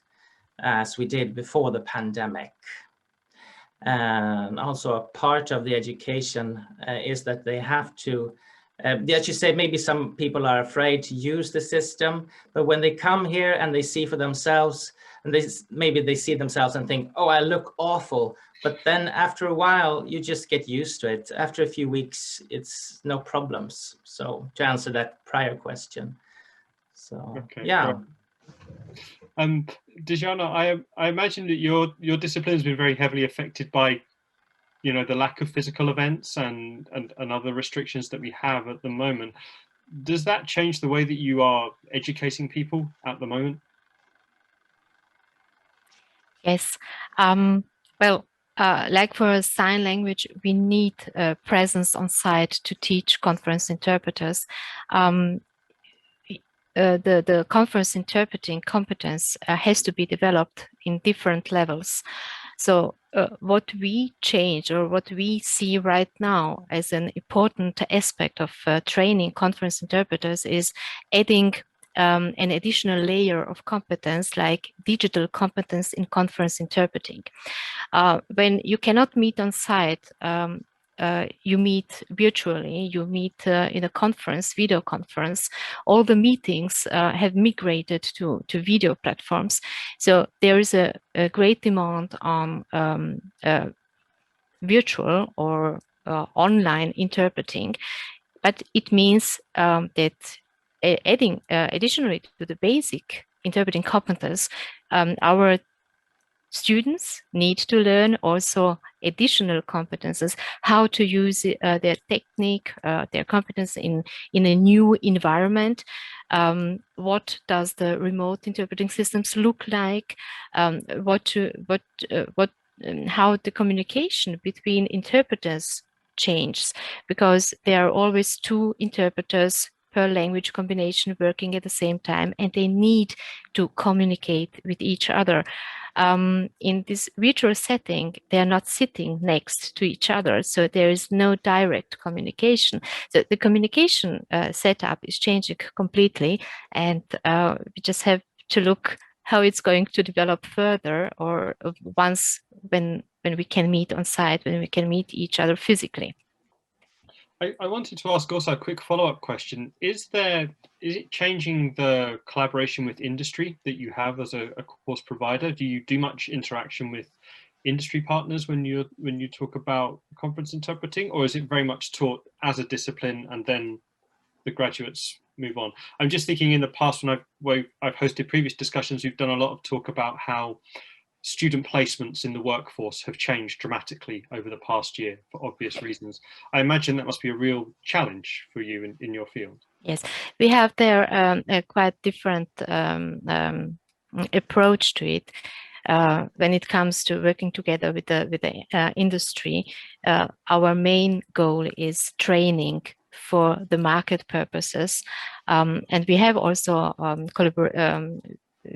[SPEAKER 6] as we did before the pandemic. And also a part of the education is that they have to, as you say, maybe some people are afraid to use the system, but when they come here and they see for themselves, and maybe they see themselves and think, oh, I look awful. But then after a while, you just get used to it. After a few weeks, it's no problems. So to answer that prior question. So,
[SPEAKER 1] okay,
[SPEAKER 6] yeah.
[SPEAKER 1] Dejana, I imagine that your discipline has been very heavily affected by, you know, the lack of physical events and other restrictions that we have at the moment. Does that change the way that you are educating people at the moment?
[SPEAKER 7] Yes. Well, like for sign language, we need presence on site to teach conference interpreters. The conference interpreting competence has to be developed in different levels. So what we change, or what we see right now as an important aspect of training conference interpreters, is adding an additional layer of competence like digital competence in conference interpreting. When you cannot meet on site, you meet virtually, you meet in a conference, video conference. All the meetings have migrated to video platforms. So there is a great demand on virtual or online interpreting, but it means that adding additionally to the basic interpreting competence, our students need to learn also additional competences, how to use their technique, their competence in a new environment. What does the remote interpreting systems look like? How the communication between interpreters changes, because there are always two interpreters per language combination working at the same time, and they need to communicate with each other. In this virtual setting, they are not sitting next to each other, so there is no direct communication. So the communication setup is changing completely, and we just have to look how it's going to develop further, or once when we can meet on site, when we can meet each other physically.
[SPEAKER 1] I wanted to ask also a quick follow-up question. Is it changing the collaboration with industry that you have as a course provider? Do you do much interaction with industry partners when you talk about conference interpreting, or is it very much taught as a discipline and then the graduates move on? I'm just thinking in the past when I've hosted previous discussions, we've done a lot of talk about how student placements in the workforce have changed dramatically over the past year for obvious reasons. I imagine that must be a real challenge for you in your field.
[SPEAKER 7] Yes, we have there a quite different approach to it. When it comes to working together with the industry, our main goal is training for the market purposes, and we have also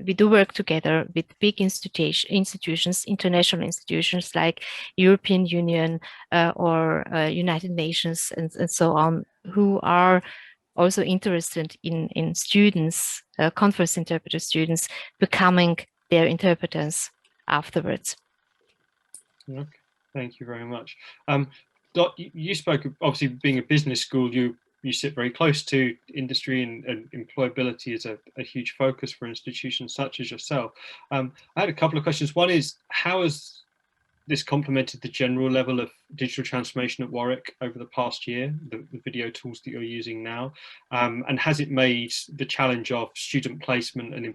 [SPEAKER 7] we do work together with big institutions, international institutions like European Union or United Nations and so on, who are also interested in students, conference interpreter students, becoming their interpreters afterwards.
[SPEAKER 1] Okay, thank you very much. Dot, you spoke of, obviously being a business school, you sit very close to industry, and employability is a huge focus for institutions such as yourself. I had a couple of questions. One is, how has this complemented the general level of digital transformation at Warwick over the past year, the video tools that you're using now? And has it made the challenge of student placement and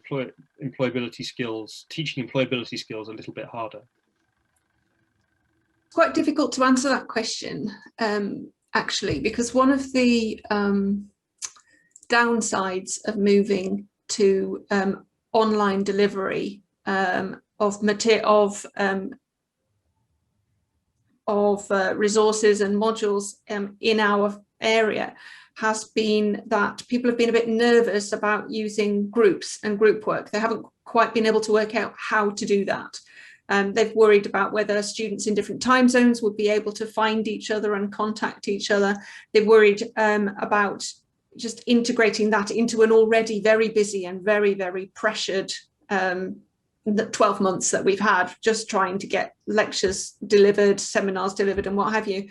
[SPEAKER 1] employability skills, teaching employability skills, a little bit harder?
[SPEAKER 3] It's quite difficult to answer that question, actually, because one of the downsides of moving to online delivery of resources and modules in our area has been that people have been a bit nervous about using groups and group work. They haven't quite been able to work out how to do that. They've worried about whether students in different time zones would be able to find each other and contact each other. They've worried about just integrating that into an already very busy and very, very pressured the 12 months that we've had, just trying to get lectures delivered, seminars delivered and what have you.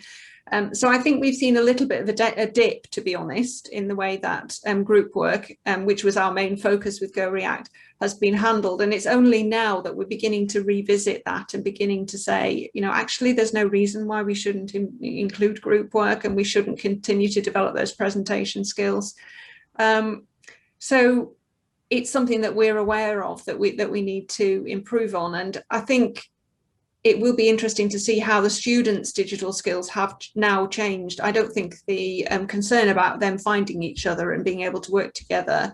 [SPEAKER 3] So I think we've seen a little bit of a dip, to be honest, in the way that group work, which was our main focus with GoReact, has been handled. And it's only now that we're beginning to revisit that and beginning to say, you know, actually, there's no reason why we shouldn't include group work and we shouldn't continue to develop those presentation skills. So it's something that we're aware of, that we need to improve on. And I think it will be interesting to see how the students' digital skills have now changed. I don't think the concern about them finding each other and being able to work together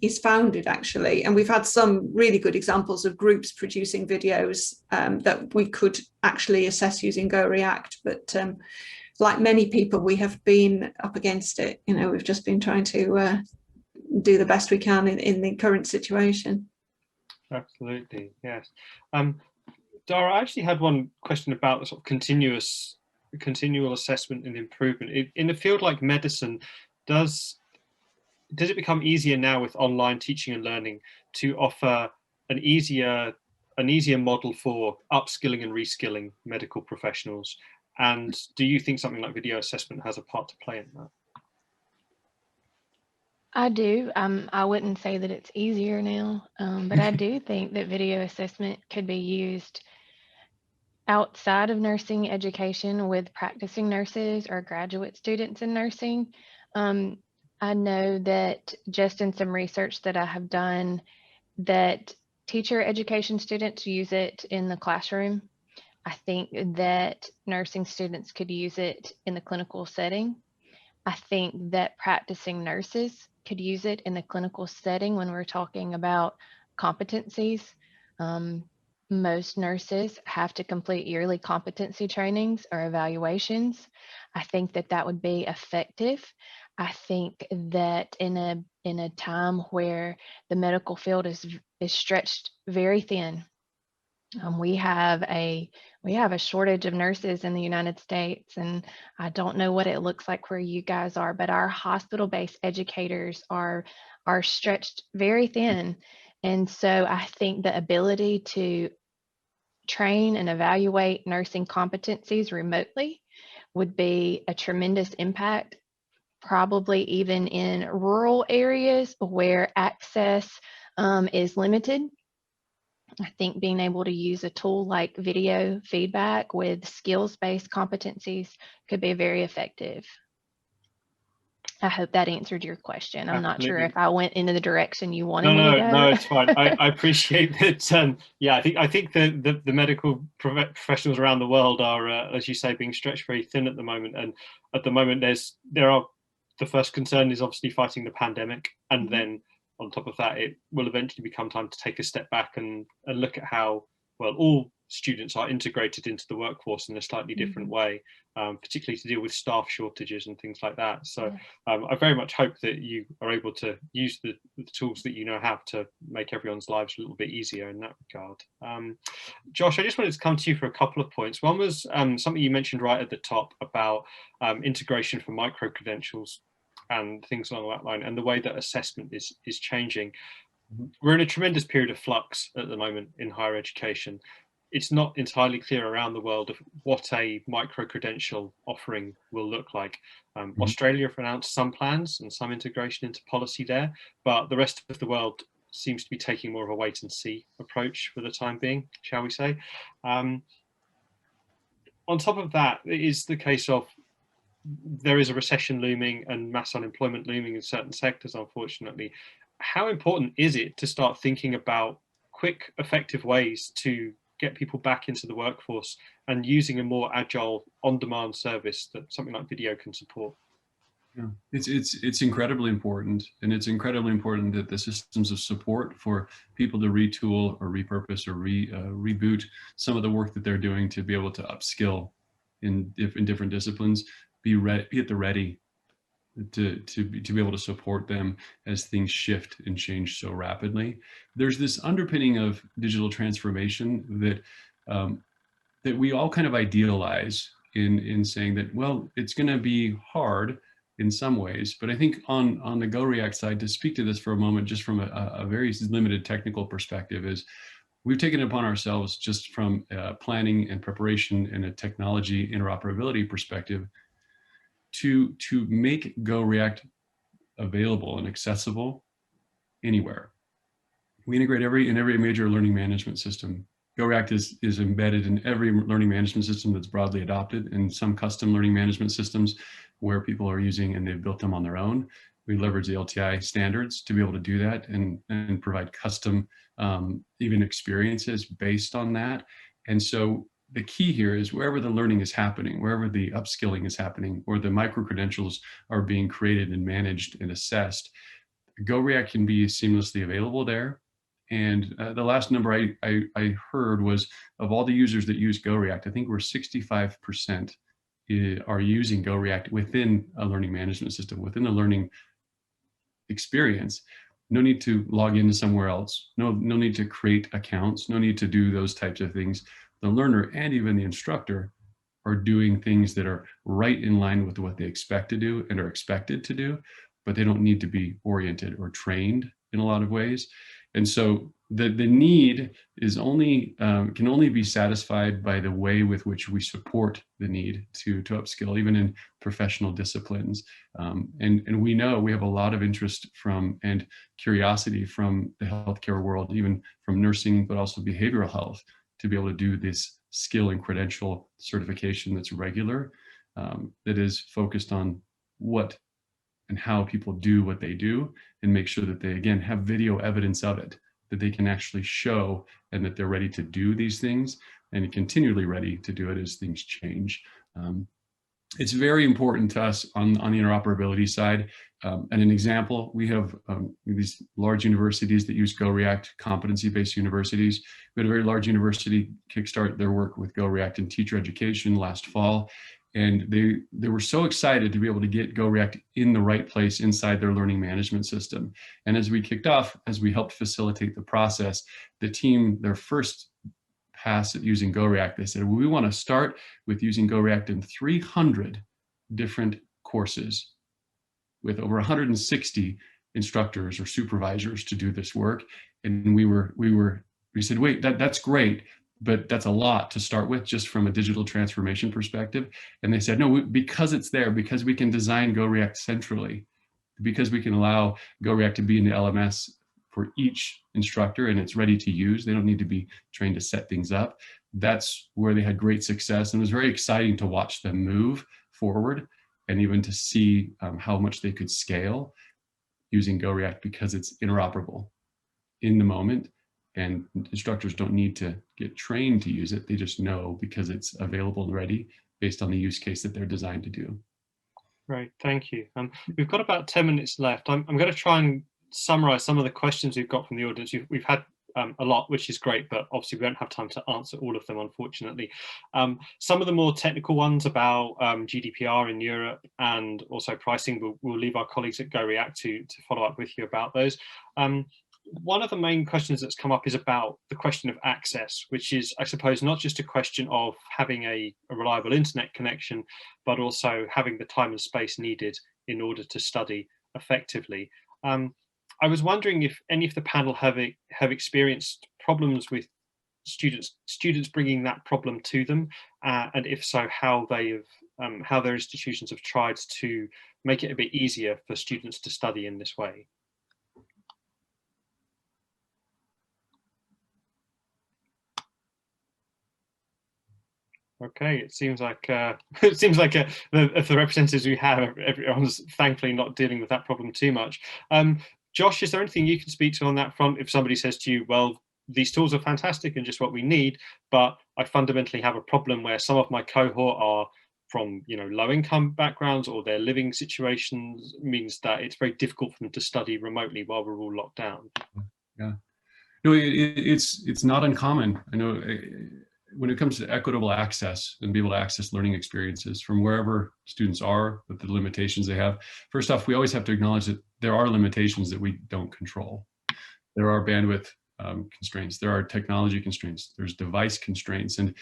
[SPEAKER 3] is founded, actually. And we've had some really good examples of groups producing videos that we could actually assess using GoReact. But like many people, we have been up against it. You know, we've just been trying to do the best we can in the current situation.
[SPEAKER 1] Absolutely, yes. Dara, I actually had one question about the sort of continual assessment and improvement. In a field like medicine, does does it become easier now with online teaching and learning to offer an easier model for upskilling and reskilling medical professionals? And do you think something like video assessment has a part to play in that?
[SPEAKER 4] I do. I wouldn't say that it's easier now, but I do think that video assessment could be used outside of nursing education with practicing nurses or graduate students in nursing. I know that just in some research that I have done, that teacher education students use it in the classroom. I think that nursing students could use it in the clinical setting. I think that practicing nurses could use it in the clinical setting when we're talking about competencies. Most nurses have to complete yearly competency trainings or evaluations. I think that that would be effective. I think that in a time where the medical field is stretched very thin, we have a shortage of nurses in the United States, and I don't know what it looks like where you guys are, but our hospital-based educators are stretched very thin. And so I think the ability to train and evaluate nursing competencies remotely would be a tremendous impact, probably even in rural areas where access is limited. I think being able to use a tool like video feedback with skills-based competencies could be very effective. I hope that answered your question. I'm not sure if I went into the direction you wanted me to go.
[SPEAKER 1] No, it's fine. I appreciate that. Yeah, I think the medical professionals around the world are, as you say, being stretched very thin at the moment. And at the moment, the first concern is obviously fighting the pandemic, and then on top of that, it will eventually become time to take a step back and look at how well all students are integrated into the workforce in a slightly different way, particularly to deal with staff shortages and things like that. So I very much hope that you are able to use the tools that you now have to make everyone's lives a little bit easier in that regard. Josh, I just wanted to come to you for a couple of points. One was something you mentioned right at the top about integration for micro-credentials and things along that line, and the way that assessment is changing. We're in a tremendous period of flux at the moment in higher education. It's not entirely clear around the world of what a micro-credential offering will look like. Australia have announced some plans and some integration into policy there, but the rest of the world seems to be taking more of a wait and see approach for the time being, shall we say. On top of that, it is the case of there is a recession looming and mass unemployment looming in certain sectors, unfortunately. How important is it to start thinking about quick, effective ways to get people back into the workforce and using a more agile, on-demand service that something like video can support?
[SPEAKER 2] Yeah, it's incredibly important, and it's incredibly important that the systems of support for people to retool or repurpose or reboot some of the work that they're doing to be able to upskill in different disciplines, be at the ready to be able to support them as things shift and change so rapidly. There's this underpinning of digital transformation that that we all kind of idealize in saying that, well, it's going to be hard in some ways, but I think on the GoReact side, to speak to this for a moment, just from a very limited technical perspective, is we've taken it upon ourselves, just from planning and preparation and a technology interoperability perspective, to make GoReact available and accessible anywhere. We integrate in every major learning management system. GoReact is embedded in every learning management system that's broadly adopted, and some custom learning management systems where people are using and they've built them on their own. We leverage the LTI standards to be able to do that and provide custom even experiences based on that. And so the key here is wherever the learning is happening, wherever the upskilling is happening, or the micro-credentials are being created and managed and assessed, GoReact can be seamlessly available there. And the last number I heard was, of all the users that use GoReact, I think we're 65% are using GoReact within a learning management system, within the learning experience. No need to log into somewhere else. No need to create accounts. No need to do those types of things. The learner and even the instructor are doing things that are right in line with what they expect to do and are expected to do. but they don't need to be oriented or trained in a lot of ways. And so the need is only can only be satisfied by the way with which we support the need to upskill, even in professional disciplines. And we know we have a lot of interest from and curiosity from the healthcare world, even from nursing, but also behavioral health, to be able to do this skill and credential certification that's regular, that is focused on what and how people do what they do, and make sure that they, again, have video evidence of it, that they can actually show, and that they're ready to do these things and continually ready to do it as things change. It's very important to us on the interoperability side. And an example, we have these large universities that use GoReact, competency-based universities. We had a very large university kickstart their work with GoReact in teacher education last fall. And they were so excited to be able to get GoReact in the right place inside their learning management system. And as we kicked off, as we helped facilitate the process, the team, their first pass at using GoReact, they said, well, we want to start with using GoReact in 300 different courses with over 160 instructors or supervisors to do this work. And we said, wait, that's great, but that's a lot to start with just from a digital transformation perspective. And they said, no, because it's there, because we can design GoReact centrally, because we can allow GoReact to be in the LMS for each instructor and it's ready to use. They don't need to be trained to set things up. That's where they had great success. And it was very exciting to watch them move forward and even to see how much they could scale using GoReact, because it's interoperable in the moment. And instructors don't need to get trained to use it. They just know because it's available and ready based on the use case that they're designed to do.
[SPEAKER 1] Great, thank you. We've got about 10 minutes left. I'm going to try and summarize some of the questions we've got from the audience. We've had a lot, which is great, but obviously we don't have time to answer all of them, unfortunately. Some of the more technical ones about GDPR in Europe and also pricing, we'll leave our colleagues at GoReact to follow up with you about those. One of the main questions that's come up is about the question of access, which is, I suppose, not just a question of having a reliable internet connection, but also having the time and space needed in order to study effectively. I was wondering if any of the panel have experienced problems with students bringing that problem to them, and if so, how their institutions have tried to make it a bit easier for students to study in this way. Okay, it seems like the representatives we have, everyone's thankfully not dealing with that problem too much. Josh, is there anything you can speak to on that front? If somebody says to you, well, these tools are fantastic and just what we need, but I fundamentally have a problem where some of my cohort are from, low-income backgrounds, or their living situations means that it's very difficult for them to study remotely while we're all locked down.
[SPEAKER 2] Yeah, no, it's not uncommon. I know when it comes to equitable access and be able to access learning experiences from wherever students are, with the limitations they have. First off, we always have to acknowledge that there are limitations that we don't control. There are bandwidth constraints, there are technology constraints, there's device constraints, and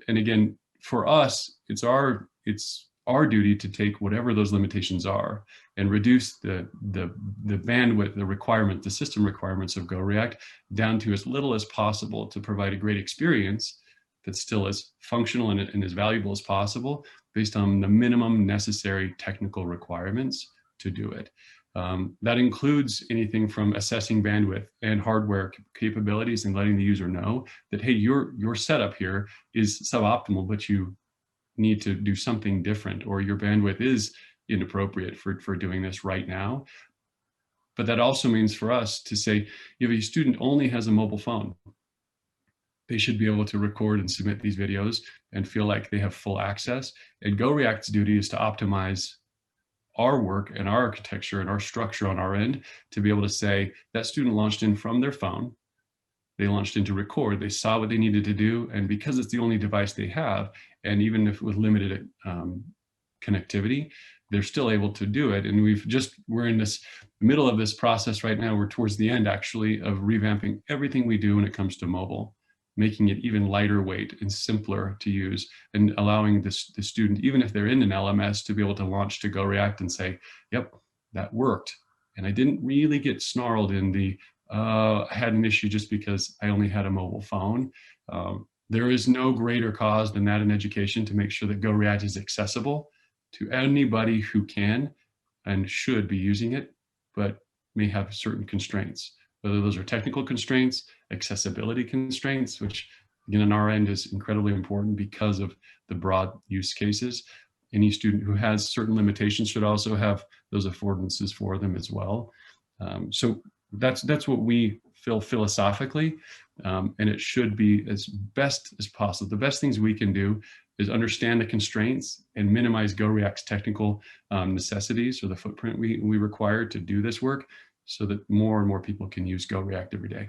[SPEAKER 2] again, for us, it's our duty to take whatever those limitations are and reduce the bandwidth, the system requirements of GoReact down to as little as possible to provide a great experience that's still as functional and as valuable as possible based on the minimum necessary technical requirements to do it. That includes anything from assessing bandwidth and hardware capabilities and letting the user know that, hey, your setup here is suboptimal, but you need to do something different, or your bandwidth is inappropriate for doing this right now. But that also means for us to say, if a student only has a mobile phone, they should be able to record and submit these videos and feel like they have full access. And GoReact's duty is to optimize our work and our architecture and our structure on our end to be able to say that student launched in from their phone, they launched in to record, they saw what they needed to do, and because it's the only device they have, and even if with limited connectivity, they're still able to do it. And we're in this middle of this process right now. We're towards the end, actually, of revamping everything we do when it comes to mobile, making it even lighter weight and simpler to use, and allowing the student, even if they're in an LMS, to be able to launch to GoReact and say, yep, that worked. And I didn't really get snarled in the, I had an issue just because I only had a mobile phone. There is no greater cause than that in education to make sure that GoReact is accessible to anybody who can and should be using it, but may have certain constraints, whether those are technical constraints, accessibility constraints, which again on our end is incredibly important because of the broad use cases. Any student who has certain limitations should also have those affordances for them as well. So that's what we feel philosophically, and it should be as best as possible. The best things we can do is understand the constraints and minimize GoReact's technical necessities or the footprint we require to do this work, so that more and more people can use GoReact every day.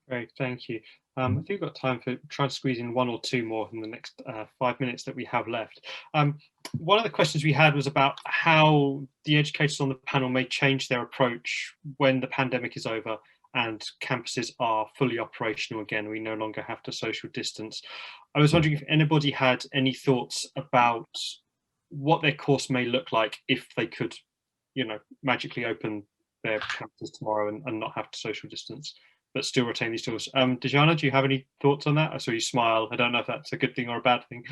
[SPEAKER 1] Great, thank you. I think we've got time for trying to squeeze in one or two more in the next 5 minutes that we have left. One of the questions we had was about how the educators on the panel may change their approach when the pandemic is over and campuses are fully operational again. We no longer have to social distance. I was wondering if anybody had any thoughts about what their course may look like if they could, you know, magically open their campuses tomorrow and not have to social distance, but still retain these tools. Dejana, do you have any thoughts on that? I saw you smile. I don't know if that's a good thing or a bad thing.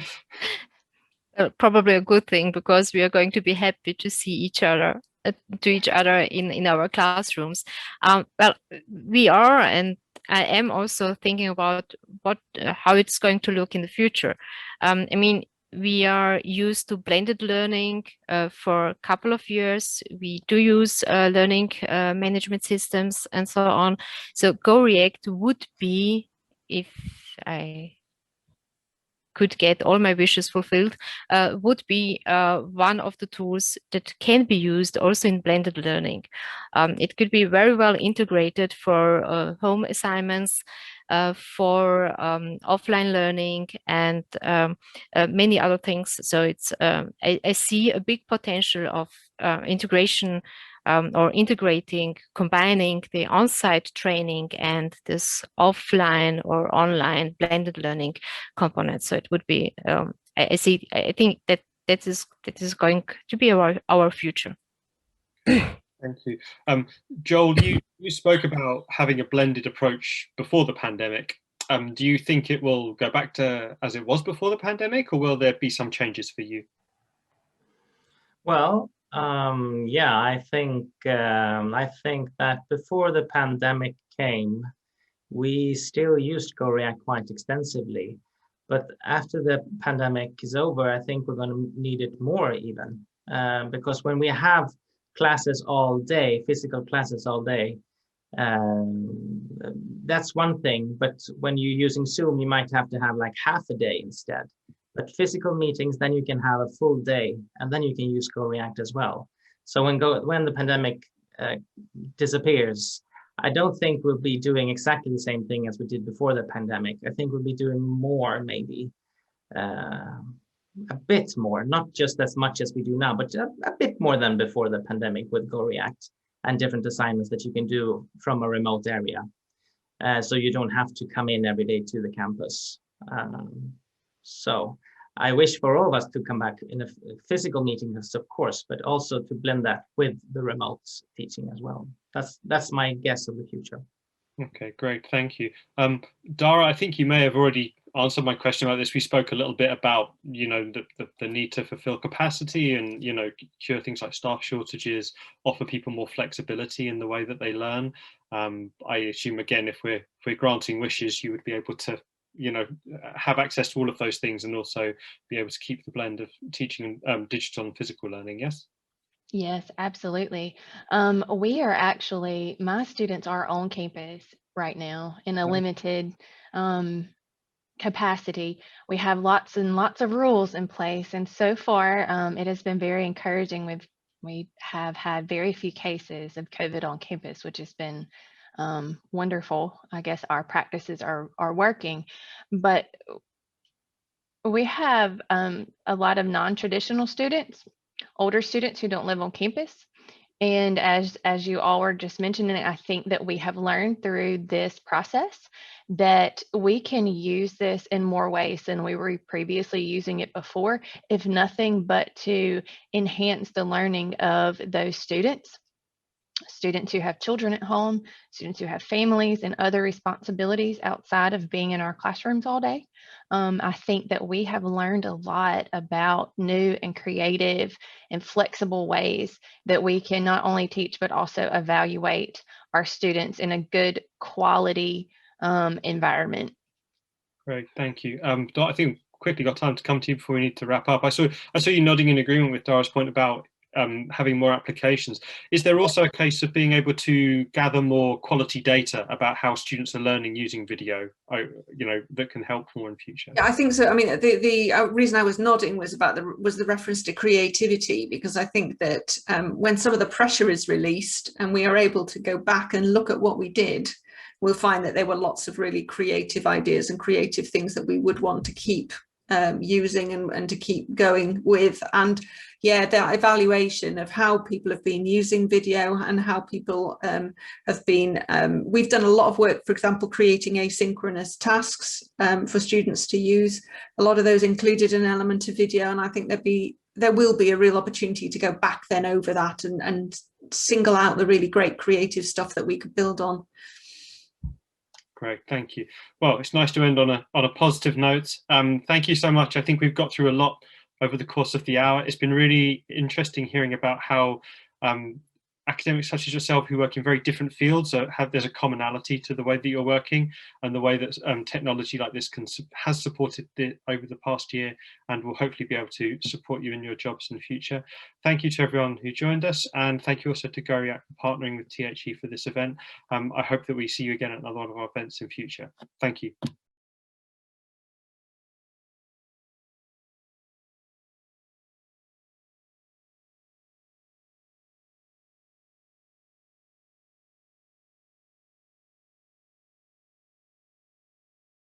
[SPEAKER 7] Probably a good thing, because we are going to be happy to see each other in our classrooms. Well, we are, and I am also thinking about how it's going to look in the future. I mean, we are used to blended learning for a couple of years. We do use learning management systems and so on. So GoReact would be, if I could get all my wishes fulfilled, would be one of the tools that can be used also in blended learning. It could be very well integrated for home assignments, for offline learning, and many other things. So it's I see a big potential of integration, or integrating, combining the on-site training and this offline or online blended learning component. So it would be, I think that is going to be our future.
[SPEAKER 1] Thank you. Joel, you spoke about having a blended approach before the pandemic. Do you think it will go back to as it was before the pandemic, or will there be some changes for you?
[SPEAKER 6] Well, yeah, I think that before the pandemic came, we still used GoReact quite extensively. But after the pandemic is over, I think we're going to need it more even, because when we have classes all day, physical classes all day, that's one thing. But when you're using Zoom, you might have to have like half a day instead. But physical meetings, then you can have a full day, and then you can use GoReact as well. So when the pandemic disappears, I don't think we'll be doing exactly the same thing as we did before the pandemic. I think we'll be doing more, maybe a bit more, not just as much as we do now, but a bit more than before the pandemic with GoReact and different assignments that you can do from a remote area. So you don't have to come in every day to the campus. So I wish for all of us to come back in a physical meeting, of course, but also to blend that with the remote teaching as well. That's my guess of the future.
[SPEAKER 1] Okay, great, thank you. Dara, I think you may have already answered my question about this. We spoke a little bit about, you know, the need to fulfill capacity and, you know, cure things like staff shortages, offer people more flexibility in the way that they learn. I assume, again, if we're granting wishes, you would be able to, you know, have access to all of those things and also be able to keep the blend of teaching and digital and physical learning, yes?
[SPEAKER 4] Yes, absolutely. We are actually, my students are on campus right now in a limited capacity. We have lots and lots of rules in place, and so far it has been very encouraging. We have had very few cases of COVID on campus, which has been wonderful. I guess our practices are working, but we have a lot of non-traditional students, older students who don't live on campus, And as you all were just mentioning, I think that we have learned through this process that we can use this in more ways than we were previously using it before, if nothing but to enhance the learning of those students who have children at home, students who have families and other responsibilities outside of being in our classrooms all day. I think that we have learned a lot about new and creative and flexible ways that we can not only teach, but also evaluate our students in a good quality environment.
[SPEAKER 1] Great, thank you. I think quickly got time to come to you before we need to wrap up. I saw you nodding in agreement with Dara's point about having more applications. Is there also a case of being able to gather more quality data about how students are learning using video, that can help more in future?
[SPEAKER 3] Yeah, I think so. I mean, the reason I was nodding was about the reference to creativity, because I think that when some of the pressure is released and we are able to go back and look at what we did, we'll find that there were lots of really creative ideas and creative things that we would want to keep using and to keep going with. And yeah, the evaluation of how people have been using video and how people have been, we've done a lot of work, for example, creating asynchronous tasks for students to use. A lot of those included an element of video, and I think there will be a real opportunity to go back then over that and single out the really great creative stuff that we could build on.
[SPEAKER 1] Great, thank you. Well, it's nice to end on a positive note. Thank you so much. I think we've got through a lot over the course of the hour. It's been really interesting hearing about how academics such as yourself, who work in very different fields, there's a commonality to the way that you're working and the way that technology like this has supported over the past year and will hopefully be able to support you in your jobs in the future. Thank you to everyone who joined us, and thank you also to GoReact for partnering with THE for this event. I hope that we see you again at another one of our events in future. Thank you.